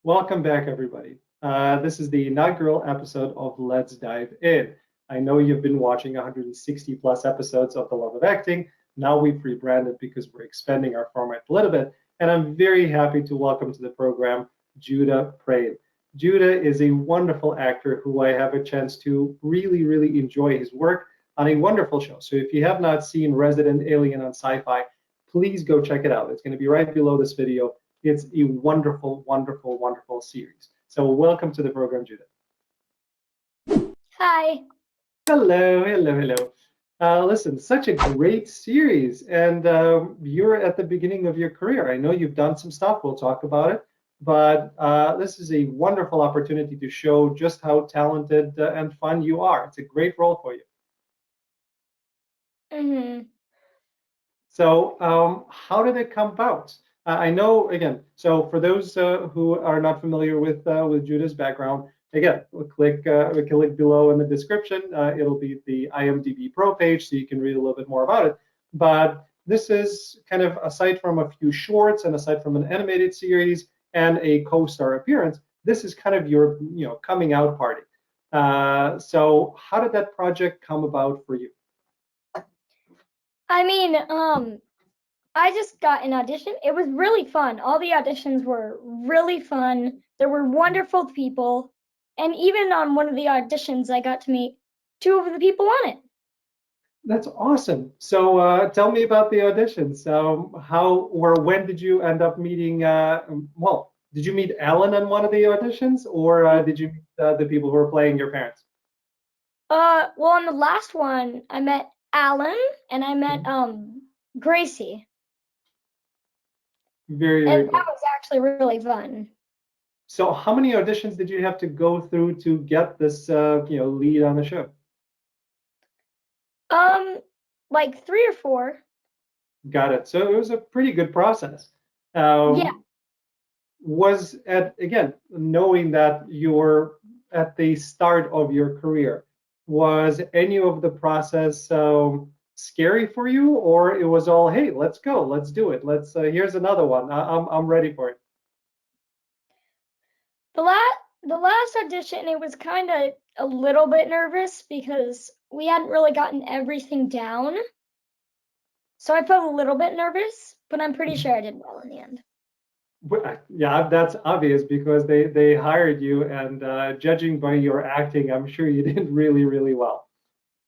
Welcome back, everybody. This is the inaugural episode of Let's Dive In. I know you've been watching 160 plus episodes of The Love of Acting. Now we've rebranded because we're expanding our format a little bit. And I'm very happy to welcome to the program Judah Prehn. Judah is a wonderful actor who I have a chance to really enjoy his work on a wonderful show. So if you have not seen Resident Alien on SYFY, please go check it out. It's going to be right below this video. It's a wonderful series. So welcome to the program, Judah. Hi. Hello. Listen, such a great series, and you're at the beginning of your career. I know you've done some stuff. We'll talk about it, but this is a wonderful opportunity to show just how talented and fun you are. It's a great role for you. So how did it come about? I know, again, so for those who are not familiar with Judah's background, again, click below in the description. It'll be the IMDb Pro page, so you can read a little bit more about it. But this is kind of, aside from a few shorts and aside from an animated series and a co-star appearance, this is kind of your coming out party. So how did that project come about for you? I mean, I just got an audition. It was really fun. All the auditions were really fun. There were wonderful people. And even on one of the auditions, I got to meet two of the people on it. That's awesome. So tell me about the auditions. How or when did you end up meeting? Well, did you meet Alan on one of the auditions, or did you meet the people who were playing your parents? Well, on the last one, I met Alan and I met Gracie. Very and cool. That was actually really fun. So how many auditions did you have to go through to get this lead on the show? Like 3 or 4. Got it. So it was a pretty good process. Yeah. Was again, knowing that you're at the start of your career, was any of the process scary for you, or it was all, hey, let's go, let's do it, let's here's another one, I'm ready for it? The last audition, it was kind of a little bit nervous because we hadn't really gotten everything down. So I felt a little bit nervous, but I'm pretty sure I did well in the end. Yeah, that's obvious because they hired you, and judging by your acting, I'm sure you did really well.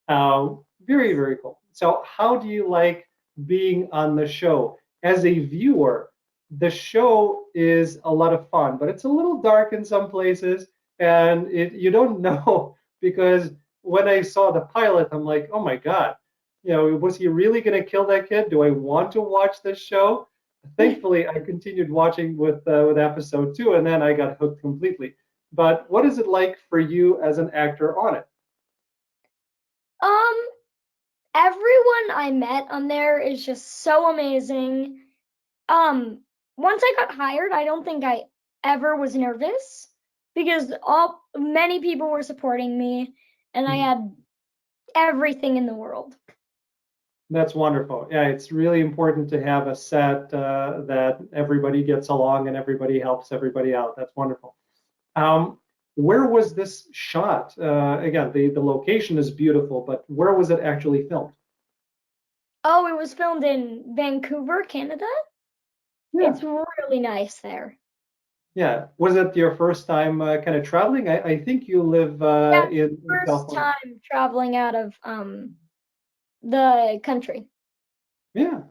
Very cool. So how do you like being on the show? As a viewer, the show is a lot of fun, but it's a little dark in some places, and you don't know because when I saw the pilot, I'm like, oh my God, was he really going to kill that kid? Do I want to watch this show? Thankfully, I continued watching with episode 2, and then I got hooked completely. But what is it like for you as an actor on it? Everyone I met on there is just so amazing. Once I got hired, I don't think I ever was nervous because many people were supporting me, and I had everything in the world. That's wonderful. Yeah, it's really important to have a set that everybody gets along and everybody helps everybody out. That's wonderful. Where was this shot? Again, the location is beautiful, but where was it actually filmed? Oh, it was filmed in Vancouver, Canada. Yeah. It's really nice there. Yeah. Was it your first time kind of traveling? I think you live in first time traveling out of the country. Yeah.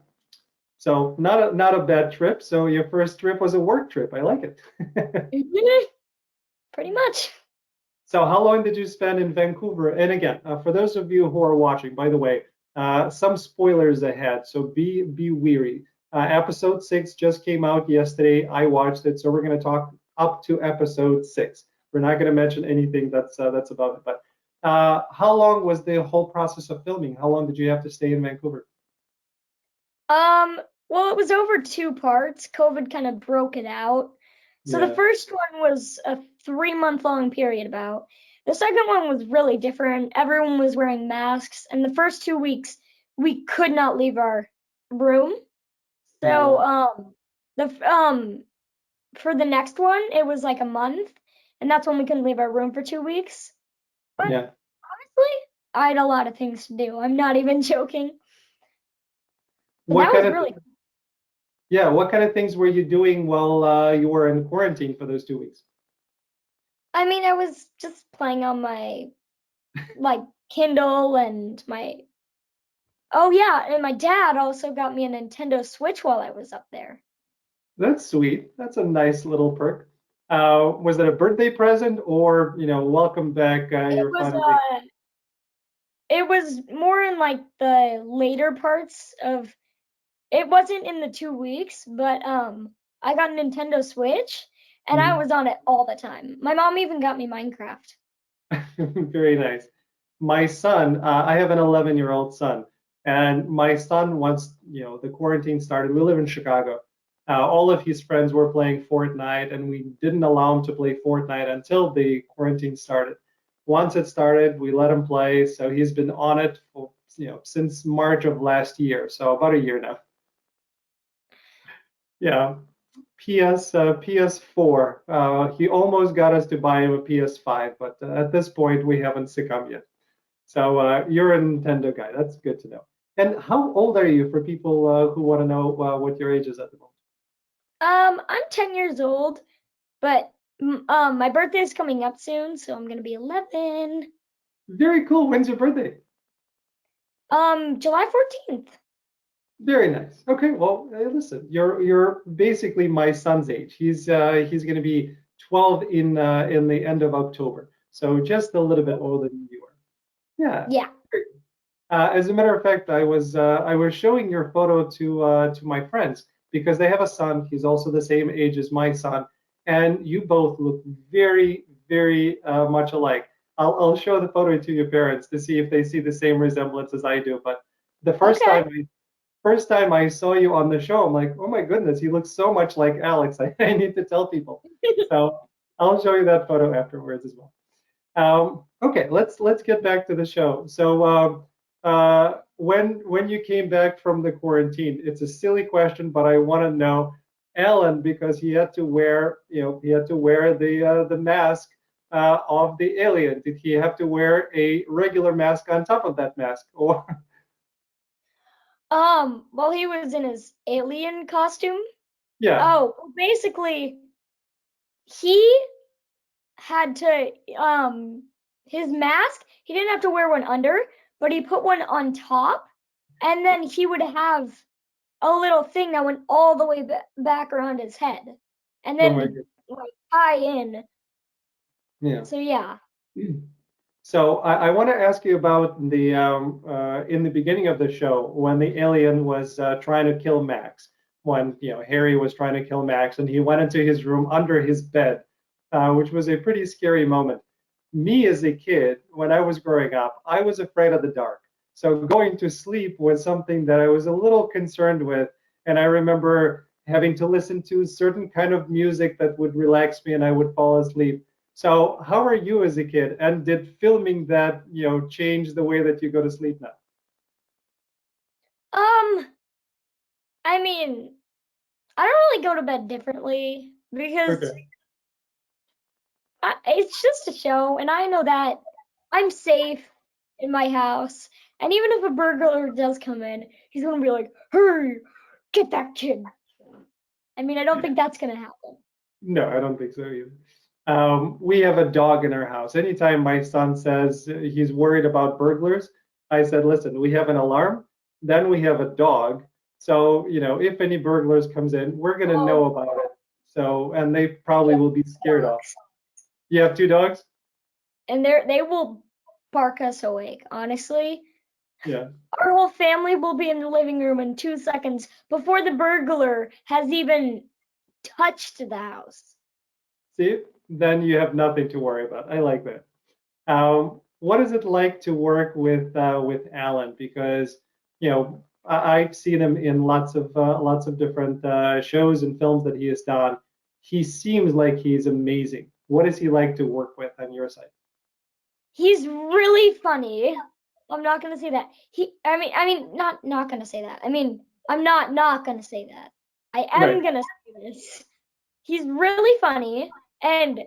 So not a bad trip. So your first trip was a work trip. I like it. Pretty much. So how long did you spend in Vancouver? And again, for those of you who are watching, by the way, some spoilers ahead, so be weary. Episode 6 just came out yesterday. I watched it, so we're going to talk up to episode 6. We're not going to mention anything that's about it. But how long was the whole process of filming? How long did you have to stay in Vancouver? Well, it was over 2 parts. COVID kind of broke it out. So the first one was a 3-month-long period about. The second one was really different. Everyone was wearing masks, and the first 2 weeks we could not leave our room. So the for the next one, it was like a month, and that's when we couldn't leave our room for 2 weeks. But Yeah. honestly, I had a lot of things to do. I'm not even joking. And What that was kind of really, yeah, what kind of things were you doing while you were in quarantine for those 2 weeks? I mean, I was just playing on my like Kindle and my, oh yeah, and my dad also got me a Nintendo Switch while I was up there. That's sweet. That's a nice little perk. Was it a birthday present or, welcome back, It you're was finally. it was more in like the later parts of, it wasn't in the 2 weeks, but I got a Nintendo Switch and I Mhm. was on it all the time. My mom even got me Minecraft. Very nice. My son, I have an 11-year-old son, and my son, once the quarantine started, we live in Chicago. All of his friends were playing Fortnite, and we didn't allow him to play Fortnite until the quarantine started. Once it started, we let him play, so he's been on it for, since March of last year, so about a year now. Yeah. PS4. He almost got us to buy him a PS5, but at this point we haven't succumbed yet. So you're a Nintendo guy. That's good to know. And how old are you for people who want to know what your age is at the moment? I'm 10 years old, but my birthday is coming up soon, so I'm gonna be 11. Very cool. When's your birthday? July 14th. Very nice. Okay, well, listen, you're basically my son's age. He's going to be 12 in the end of October, so just a little bit older than you are. Yeah. Yeah. As a matter of fact, I was showing your photo to my friends because they have a son. He's also the same age as my son, and you both look very, very much alike. I'll show the photo to your parents to see if they see the same resemblance as I do. But the Okay. first time I saw you on the show, I'm like, oh my goodness, he looks so much like Alex. I need to tell people. So I'll show you that photo afterwards as well. Okay, let's get back to the show. So when you came back from the quarantine, it's a silly question, but I want to know, Alan, because he had to wear, he had to wear the mask of the alien. Did he have to wear a regular mask on top of that mask, or While he was in his alien costume. yeah? Oh, well, basically, he had to his mask, he didn't have to wear one under, but he put one on top, and then he would have a little thing that went all the way back around his head, and Oh then my to God, like tie in. yeah. So yeah. So I want to ask you about the in the beginning of the show when the alien was trying to kill Max, when Harry was trying to kill Max, and he went into his room under his bed, which was a pretty scary moment. Me as a kid, when I was growing up, I was afraid of the dark. So going to sleep was something that I was a little concerned with, and I remember having to listen to certain kind of music that would relax me, and I would fall asleep. So, how are you as a kid? And did filming that, change the way that you go to sleep now? Um, I mean, I don't really go to bed differently because Okay. it's just a show, and I know that I'm safe in my house. And even if a burglar does come in, he's gonna be like, "Hey, get that kid." I mean, I don't think that's gonna happen. No, I don't think so either. We have a dog in our house. Anytime my son says he's worried about burglars, I said, listen, we have an alarm, then we have a dog. So, if any burglars comes in, we're gonna know Oh, about it. So, and they we probably have will be scared off. dogs, You have two dogs? and they will bark us awake. Honestly, Yeah. our whole family will be in the living room in 2 seconds before the burglar has even touched the house. See, then you have nothing to worry about. I like that. What is it like to work with Alan? Because I've seen him in lots of different shows and films that he has done. He seems like he's amazing. What is he like to work with on your side? He's really funny. I'm not gonna say that. Not gonna say that. I mean, I'm not gonna say that. I Right. am gonna say this. he's really funny, and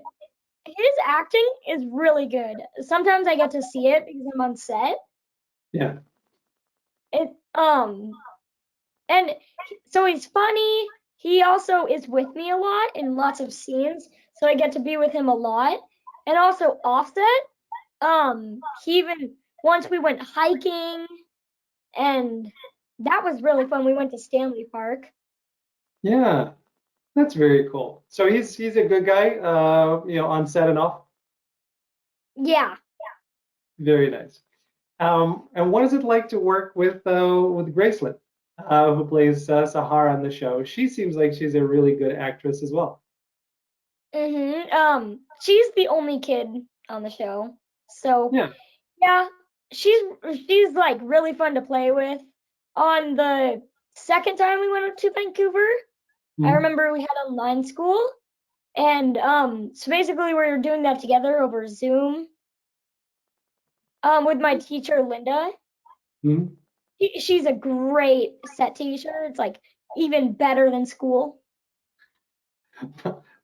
his acting is really good. Sometimes I get to see it because I'm on set. Yeah. It and so he's funny. He also is with me a lot in lots of scenes, so I get to be with him a lot. And also Offset, he even once we went hiking, and that was really fun. We went to Stanley Park. Yeah. That's very cool. So he's a good guy, on set and off. Yeah. Very nice. And what is it like to work with Graceland, who plays Sahara on the show? She seems like she's a really good actress as well. She's the only kid on the show. So, Yeah. yeah, she's she's like really fun to play with. On the second time we went up to Vancouver, I Mhm. remember we had online school, and so basically we were doing that together over Zoom with my teacher Linda. Mhm. She's a great set teacher. It's like even better than school.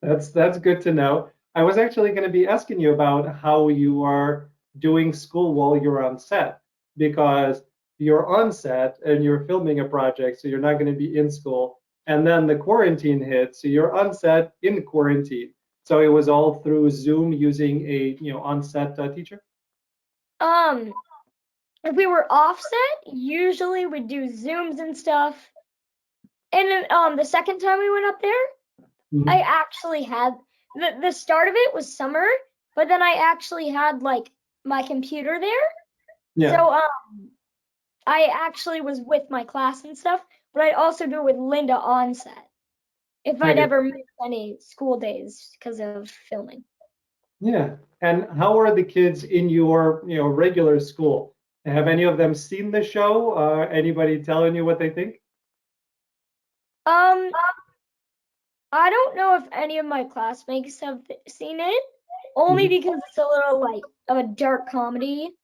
That's good to know. I was actually going to be asking you about how you are doing school while you're on set, because you're on set and you're filming a project, so you're not going to be in school. And then the quarantine hit, so you're on set in quarantine. So it was all through Zoom using a on-set teacher. Um, if we were offset, usually we'd do Zooms and stuff. And then the second time we went up there, I Mhm. actually had the start of it was summer, but then I actually had like my computer there. Yeah, So I actually was with my class and stuff, but I'd also do it with Linda on set if I I'd get. ever missed any school days because of filming. Yeah. And how are the kids in your regular school? Have any of them seen the show? Anybody telling you what they think? Um, I don't know if any of my classmates have seen it, only Mhm. because it's a little like of a dark comedy.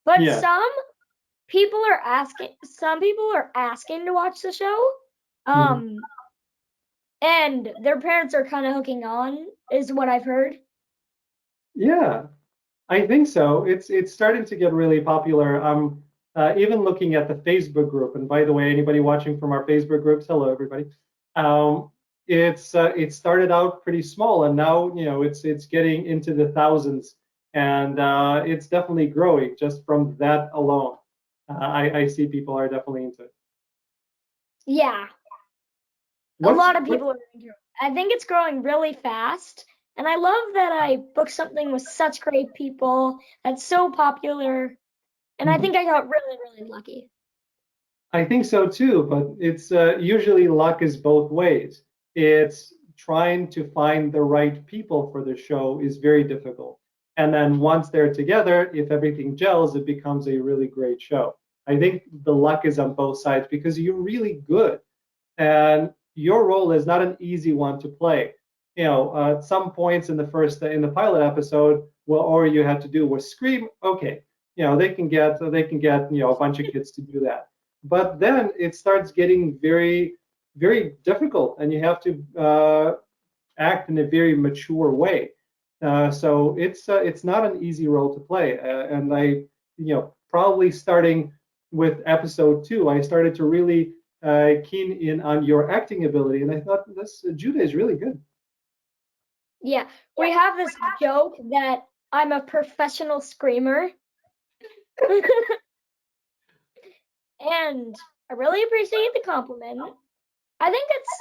But Yeah. some people are asking to watch the show. Mhm. Um, and their parents are kind of hooking on, is what I've heard. Yeah. I think so. It's starting to get really popular. I'm even looking at the Facebook group. And by the way, anybody watching from our Facebook groups, hello everybody. Um, it started out pretty small, and now it's getting into the thousands, and it's definitely growing just from that alone. I see people are definitely into it. Yeah, a What's lot of what? people are into it. I think it's growing really fast. And I love that I booked something with such great people that's so popular. And I Mhm. think I got really, really lucky. I think so too, but it's usually luck is both ways. It's trying to find the right people for the show is very difficult. And then once they're together, if everything gels, it becomes a really great show. I think the luck is on both sides because you're really good. And your role is not an easy one to play. At some points in the pilot episode, well, all you had to do was scream. Okay, they can get a bunch of kids to do that. But then it starts getting very, very difficult, and you have to act in a very mature way. So it's not an easy role to play. And probably starting with episode 2, I started to really keen in on your acting ability, and I thought this Judah is really good. Yeah, we have this joke that I'm a professional screamer. And I really appreciate the compliment. I think it's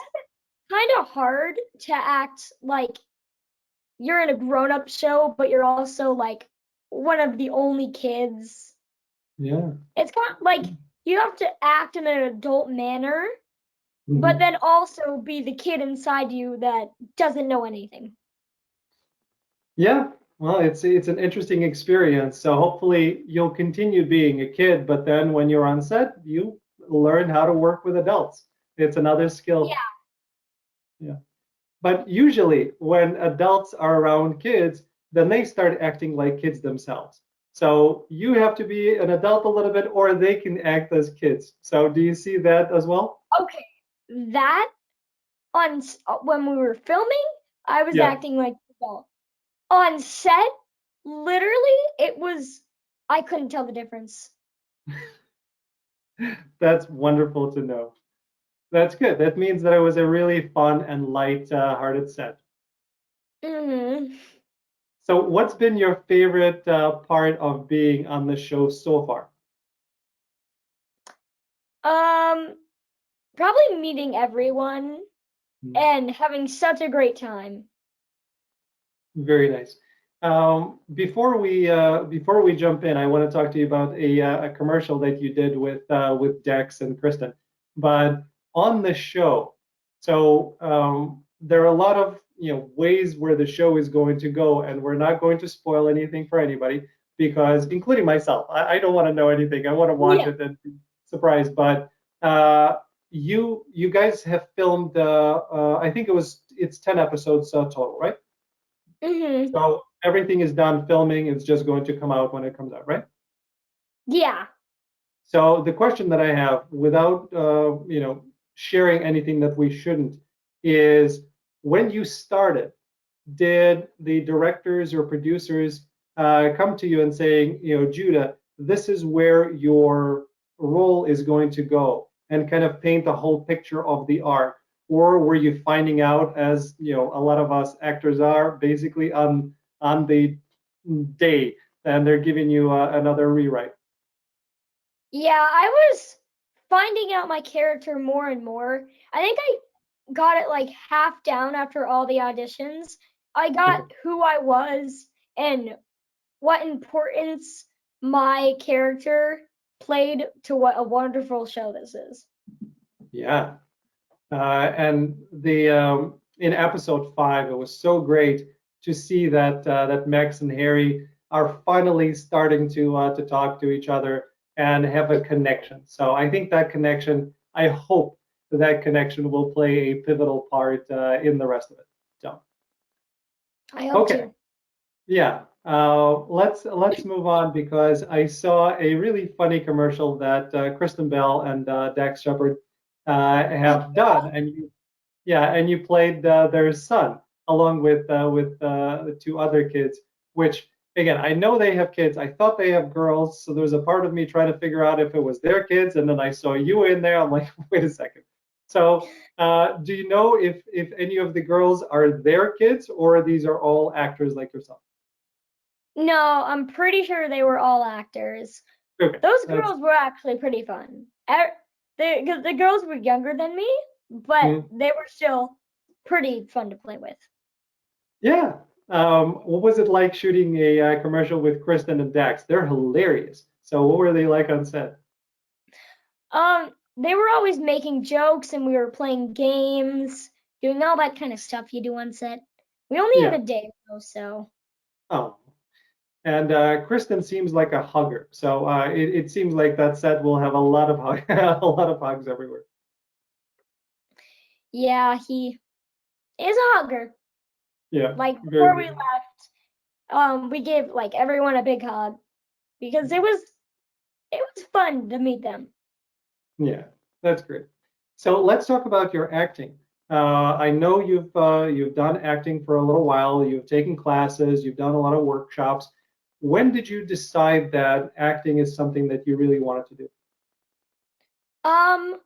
kind of hard to act like you're in a grown-up show, but you're also like one of the only kids. Yeah. It's kind of like you have to act in an adult manner, but Mhm. then also be the kid inside you that doesn't know anything. Yeah. Well, it's an interesting experience. So hopefully you'll continue being a kid, but then when you're on set, you learn how to work with adults. It's another skill. Yeah. Yeah. But usually, when adults are around kids, then they start acting like kids themselves. So you have to be an adult a little bit, or they can act as kids. So do you see that as well? Okay. That when we were filming, I was Yeah, acting like the doll. On set, literally, it was, I couldn't tell the difference. that's wonderful to know. That's good. That means that it was a really fun and light-hearted set. Hmm. So, what's been your favorite part of being on the show so far? Um, Probably meeting everyone Hmm. and having such a great time. Very nice. Before we jump in, I want to talk to you about a commercial that you did with Dex and Kristen. But on the show, so there are a lot of ways where the show is going to go, and we're not going to spoil anything for anybody because, including myself, I don't want to know anything. I want to watch Yeah. it and be surprised. But uh, you guys have filmed. I think it's 10 episodes total, right? Hmm. So everything is done filming. It's just going to come out when it comes out, right? Yeah. So the question that I have, without sharing anything that we shouldn't, is when you started, did the directors or producers come to you and saying, Judah, this is where your role is going to go, and kind of paint the whole picture of the arc? Or were you finding out, as a lot of us actors are, basically on the day, and they're giving you another rewrite? Yeah, I was finding out my character more and more. I think I got it like half down after all the auditions. I got Okay. who I was and what importance my character played to what a wonderful show this is. Yeah. And the in episode 5, it was so great to see that Max and Harry are finally starting to talk to each other and have a connection. So I think that connection, I hope that connection will play a pivotal part in the rest of it. So I hope okay, to. yeah. Let's move on because I saw a really funny commercial that Kristen Bell and Dax Shepard Oh, have done, and yeah, and you played their son along with the two other kids. Which again, I know they have kids. I thought they have girls, so there was a part of me trying to figure out if it was their kids, and then I saw you in there. I'm like, wait a second. So, do you know if any of the girls are their kids, or these are all actors like yourself? no, I'm pretty sure they were all actors. Okay, Those that's girls were actually pretty fun. The girls were younger than me, but mm, they were still pretty fun to play with. yeah. What was it like shooting a commercial with Kristen and Dax? They're hilarious. So, what were they like on set? They were always making jokes and we were playing games, doing all that kind of stuff you do on set. We only Yeah. had a day though, so Oh, and Kristen seems like a hugger, so it seems like that set will have a lot of a lot of hugs everywhere. yeah, he is a hugger. Yeah, Like very before we good. left, we gave like everyone a big hug because it was fun to meet them. Yeah, that's great. So let's talk about your acting. I know you've done acting for a little while. You've taken classes. You've done a lot of workshops. When did you decide that acting is something that you really wanted to do? Um,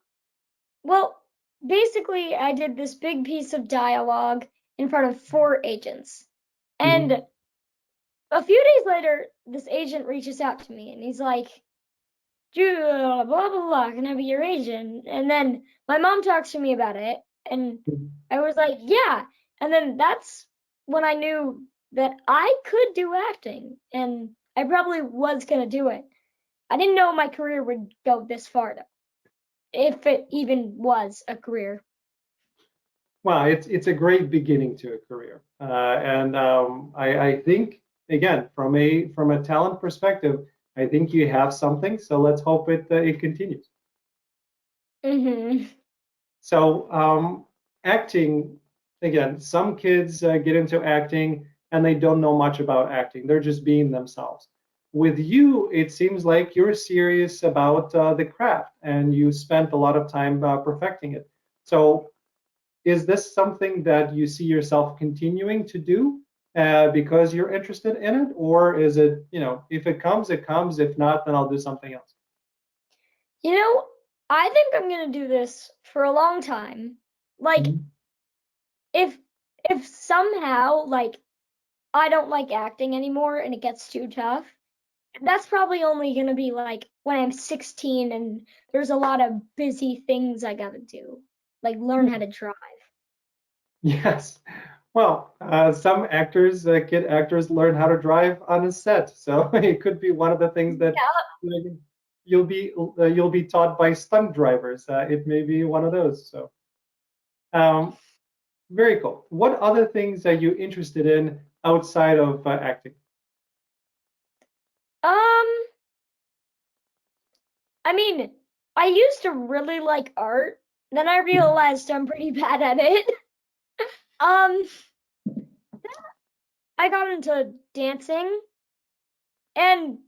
well, basically I did this big piece of dialogue in front of four agents. Hmm. And a few days later, this agent reaches out to me and he's like, blah blah blah, can I be your agent? And then my mom talks to me about it, and I was like, yeah. And then that's when I knew that I could do acting, and I probably was gonna do it. I didn't know my career would go this far, though, if it even was a career. Well, it's a great beginning to a career, and I think again from a talent perspective, I think you have something. So let's hope it continues. Hmm. So acting again, some kids get into acting and they don't know much about acting. They're just being themselves. With you, it seems like you're serious about the craft and you spent a lot of time perfecting it. So is this something that you see yourself continuing to do because you're interested in it, or is it, if it comes, it comes. If not, then I'll do something else. You know, I think I'm gonna do this for a long time. Like, Mhm. if somehow like I don't like acting anymore and it gets too tough, that's probably only gonna be like when I'm 16 and there's a lot of busy things I gotta do, like learn how to drive. Yes. Well, some actors, kid actors, learn how to drive on a set, so it could be one of the things that Yeah. you'll be taught by stunt drivers. It may be one of those. So, um, very cool. What other things are you interested in outside of acting? Um, I mean, I used to really like art. Then I realized I'm pretty bad at it. Um, I got into dancing and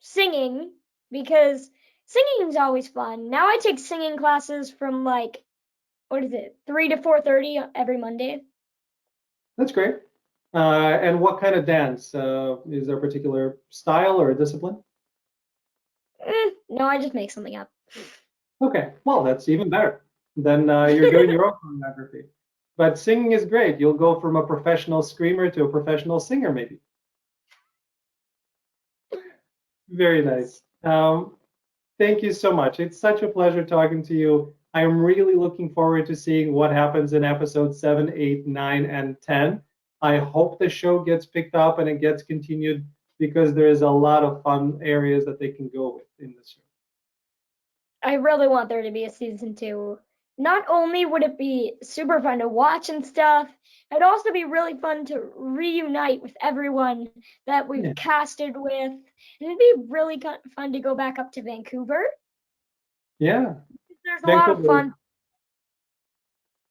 singing because singing is always fun. Now I take singing classes from like what is it, 3 to 4:30 every Monday. That's great. And what kind of dance? Is there a particular style or a discipline? No, I just make something up. Okay, well, that's even better. Then you're doing your own choreography. But singing is great. You'll go from a professional screamer to a professional singer, maybe. Very nice. Thank you so much. It's such a pleasure talking to you. I am really looking forward to seeing what happens in episodes 7, 8, 9, and 10. I hope the show gets picked up and it gets continued because there is a lot of fun areas that they can go with in this show. I really want there to be a season 2. Not only would it be super fun to watch and stuff, it'd also be really fun to reunite with everyone that we've Yeah, casted with. And it'd be really fun to go back up to Vancouver. yeah. There's a lot of Vancouver. fun.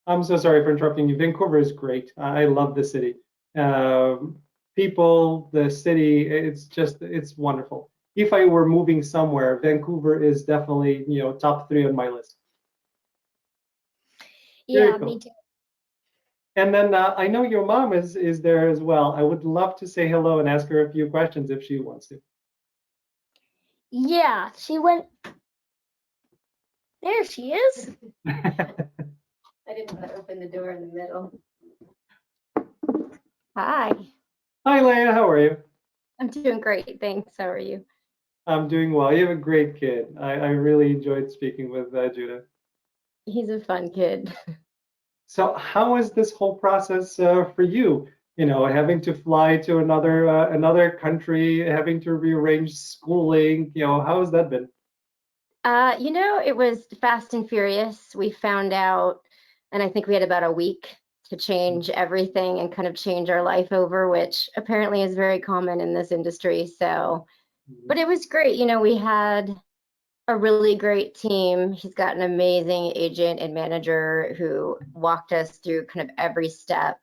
I'm so sorry for interrupting you. Vancouver is great. I love the city. Um, People, the city, it's wonderful. If I were moving somewhere, Vancouver is definitely, top 3 on my list. Very Yeah, me cool. too. And then I know your mom is there as well. I would love to say hello and ask her a few questions if she wants to. Yeah, she went. There she is. I didn't want to open the door in the middle. Hi, Hi, Leah. How are you? I'm doing great. Thanks. How are you? I'm doing well. You have a great kid. I really enjoyed speaking with Judah. He's a fun kid. So how is this whole process for you? Having to fly to another country, having to rearrange schooling. How has that been? It was fast and furious. We found out, and I think we had about a week to change everything and kind of change our life over, which apparently is very common in this industry. So, but it was great. We had a really great team. He's got an amazing agent and manager who walked us through kind of every step.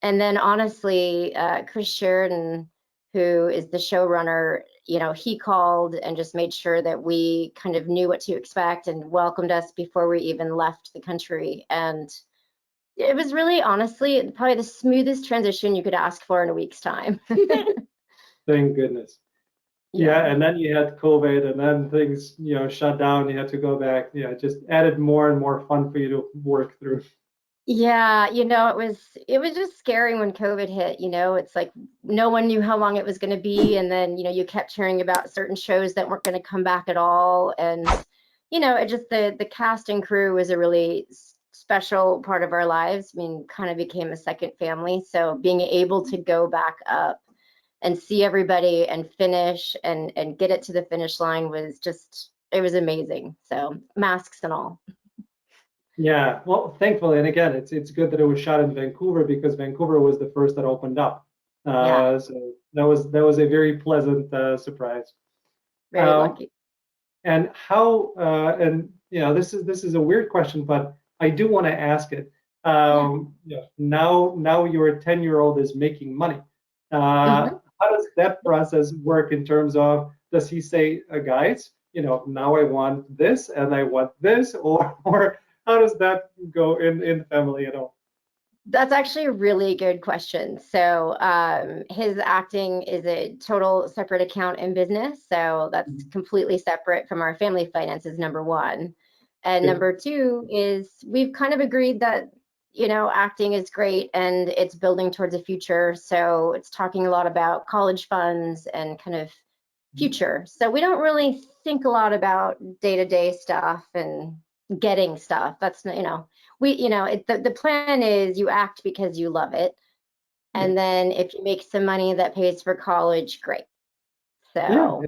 And then honestly, Chris Sheridan, who is the showrunner, he called and just made sure that we kind of knew what to expect and welcomed us before we even left the country. And it was really, honestly, probably the smoothest transition you could ask for in a week's time. Thank goodness. Yeah, Yeah. and then you had COVID, and then things, shut down. You had to go back. Yeah, it just added more and more fun for you to work through. Yeah, it was just scary when COVID hit, it's like no one knew how long it was going to be, and then you kept hearing about certain shows that weren't going to come back at all, and it just the cast and crew was a really special part of our lives. I mean, kind of became a second family. So being able to go back up and see everybody and finish and get it to the finish line was just, it was amazing. So masks and all. Yeah, well, thankfully, and again, it's good that it was shot in Vancouver because Vancouver was the first that opened up. Yeah, So that was a very pleasant surprise. very Um, lucky. and how and this is a weird question, but I do want to ask it. Yeah. Now your 10-year-old is making money. Mhm. How does that process work in terms of, does he say, guys, now I want this and I want this, or how does that go in the family at all? That's actually a really good question. So his acting is a total separate account in business. So that's completely separate from our family finances, number one. And Yeah. number two is we've kind of agreed that, you know, acting is great and it's building towards a future. So it's talking a lot about college funds and kind of future. So we don't really think a lot about day-to-day stuff and getting stuff. That's, you know, the plan is you act because you love it. And then if you make some money that pays for college, great. Yeah. So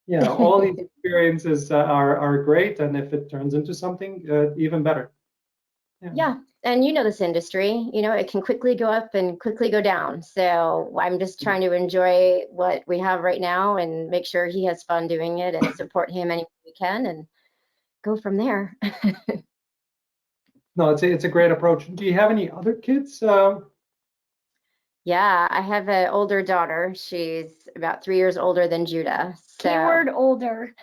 Yeah, all these experiences are great, and if it turns into something, even better. yeah. And you know this industry, you know, it can quickly go up and quickly go down. So I'm just trying to enjoy what we have right now and make sure he has fun doing it and support him any way we can and go from there. No, it's a great approach. Do you have any other kids? Yeah, I have an older daughter. She's about 3 years older than Judah. So Keyword older.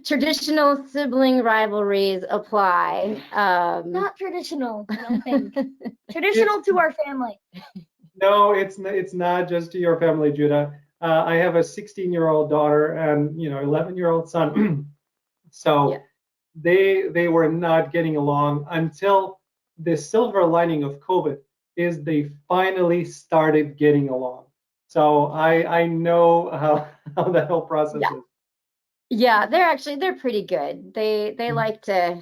traditional sibling rivalries apply. Not traditional, I don't think. Traditional to our family. No, it's not just to your family, Judah. I have a 16-year-old daughter and 11-year-old son. So Yeah. they were not getting along until the silver lining of COVID is they finally started getting along. So I know how the whole process Yeah. is. Yeah, they're pretty good. They like to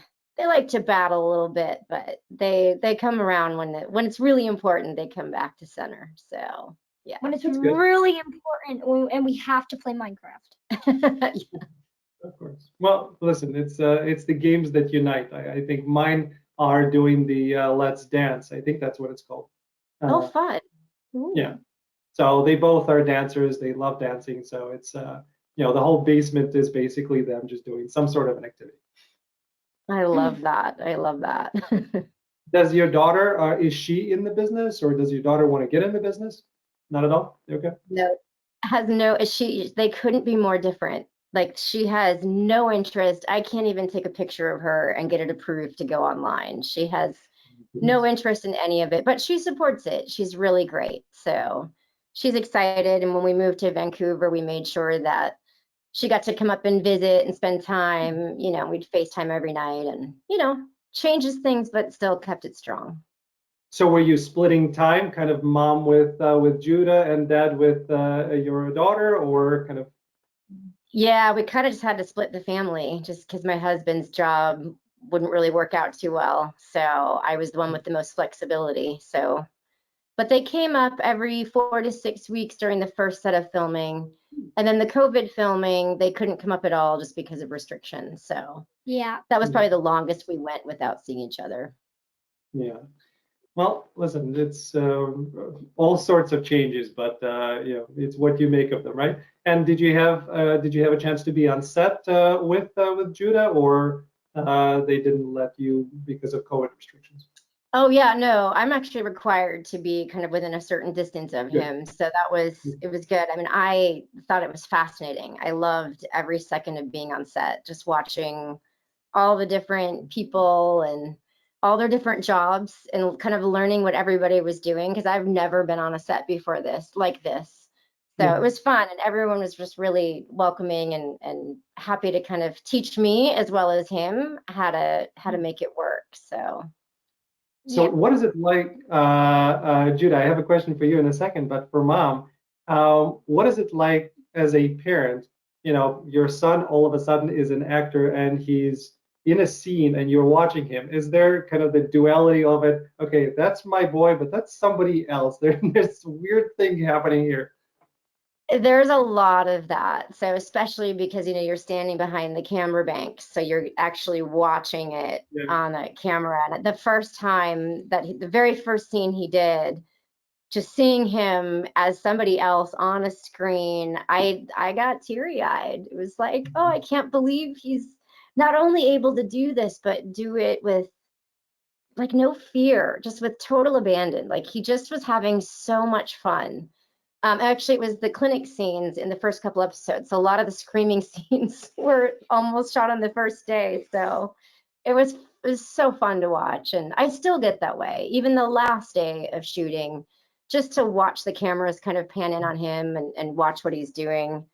battle a little bit, but they come around when it's really important, they come back to center. So yeah. When it's That's good. really important and we have to play Minecraft. Of course. Well, listen, it's the games that unite. I think mine are doing the Let's Dance. I think that's what it's called. Oh, Uh, fun. yeah. Ooh. So they both are dancers. They love dancing. So it's the whole basement is basically them just doing some sort of an activity. I love that. I love that. Does your daughter is she in the business, or does your daughter want to get in the business? Not at all. Okay. No, has no, they couldn't be more different. Like she has no interest. I can't even take a picture of her and get it approved to go online. She has no interest in any of it, but she supports it. She's really great. So she's excited. And when we moved to Vancouver, we made sure that she got to come up and visit and spend time. You know, we'd FaceTime every night and, changes things, but still kept it strong. So were you splitting time, kind of mom with Judah and dad with your daughter, or kind of? Yeah, we kind of just had to split the family just because my husband's job wouldn't really work out too well. So I was the one with the most flexibility. So, but they came up every 4 to 6 weeks during the first set of filming. And then the COVID filming, they couldn't come up at all just because of restrictions. So Yeah. that was probably the longest we went without seeing each other. Yeah. Well, listen, it's all sorts of changes, but it's what you make of them, right? And did you have a chance to be on set with Judah, or they didn't let you because of COVID restrictions? Oh yeah, no, I'm actually required to be kind of within a certain distance of Good. him. So it was good. I mean, I thought it was fascinating. I loved every second of being on set, just watching all the different people and all their different jobs and kind of learning what everybody was doing because I've never been on a set before like this. So Yeah. it was fun and everyone was just really welcoming and happy to kind of teach me as well as him how to make it work. So So Yeah. what is it like, Judah? I have a question for you in a second, but for mom, what is it like as a parent? Your son all of a sudden is an actor and he's in a scene and you're watching him. Is there kind of the duality of it? Okay, that's my boy, but that's somebody else. There's this weird thing happening here. there's a lot of that. So especially because you're standing behind the camera bank, so you're actually watching it Yeah. on a camera. And the first time the very first scene he did, just seeing him as somebody else on a screen, I got teary-eyed. It was like, oh, I can't believe he's not only able to do this, but do it with like no fear, just with total abandon. Like he just was having so much fun. Actually, it was the clinic scenes in the first couple episodes. So a lot of the screaming scenes were almost shot on the first day. So it was so fun to watch, and I still get that way. Even the last day of shooting, just to watch the cameras kind of pan in on him and watch what he's doing.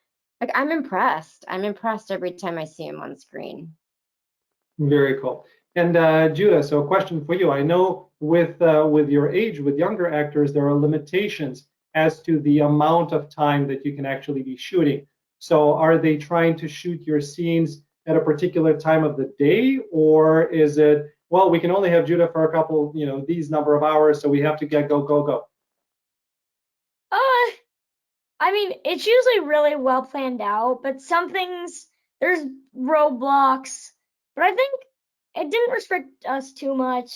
Like, I'm impressed. I'm impressed every time I see him on screen. Very cool. And Judah, so a question for you. I know with your age, with younger actors, there are limitations as to the amount of time that you can actually be shooting. So are they trying to shoot your scenes at a particular time of the day, or is it, well, we can only have Judah for a couple, these number of hours, so we have to get go? I mean, it's usually really well planned out, but some things, there's roadblocks, but I think it didn't restrict us too much.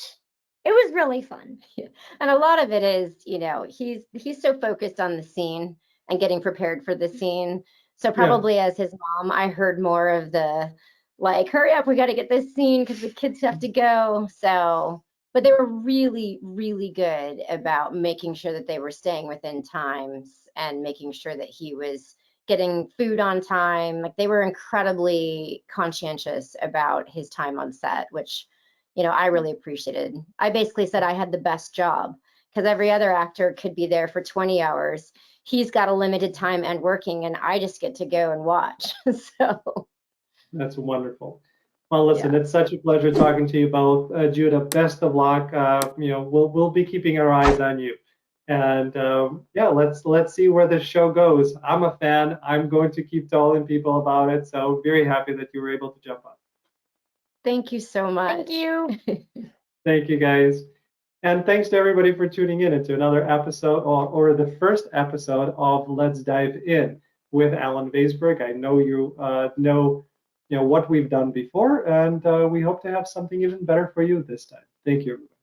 It was really fun. Yeah. And a lot of it is, he's so focused on the scene and getting prepared for the scene. So probably as his mom, I heard more of the, like, hurry up, we got to get this scene because the kids have to go. So, but they were really, really good about making sure that they were staying within times and making sure that he was getting food on time. Like, they were incredibly conscientious about his time on set, which, I really appreciated. I basically said I had the best job because every other actor could be there for 20 hours. He's got a limited time and working, and I just get to go and watch. So That's wonderful. Well, listen, It's such a pleasure talking to you both. Judah, best of luck. We'll be keeping our eyes on you. And let's see where this show goes. I'm a fan. I'm going to keep telling people about it. So very happy that you were able to jump on. Thank you so much. Thank you. Thank you, guys. And thanks to everybody for tuning in into another episode or the first episode of Let's Dive In with Alan Weisberg. I know you know what we've done before, and we hope to have something even better for you this time. Thank you, everybody.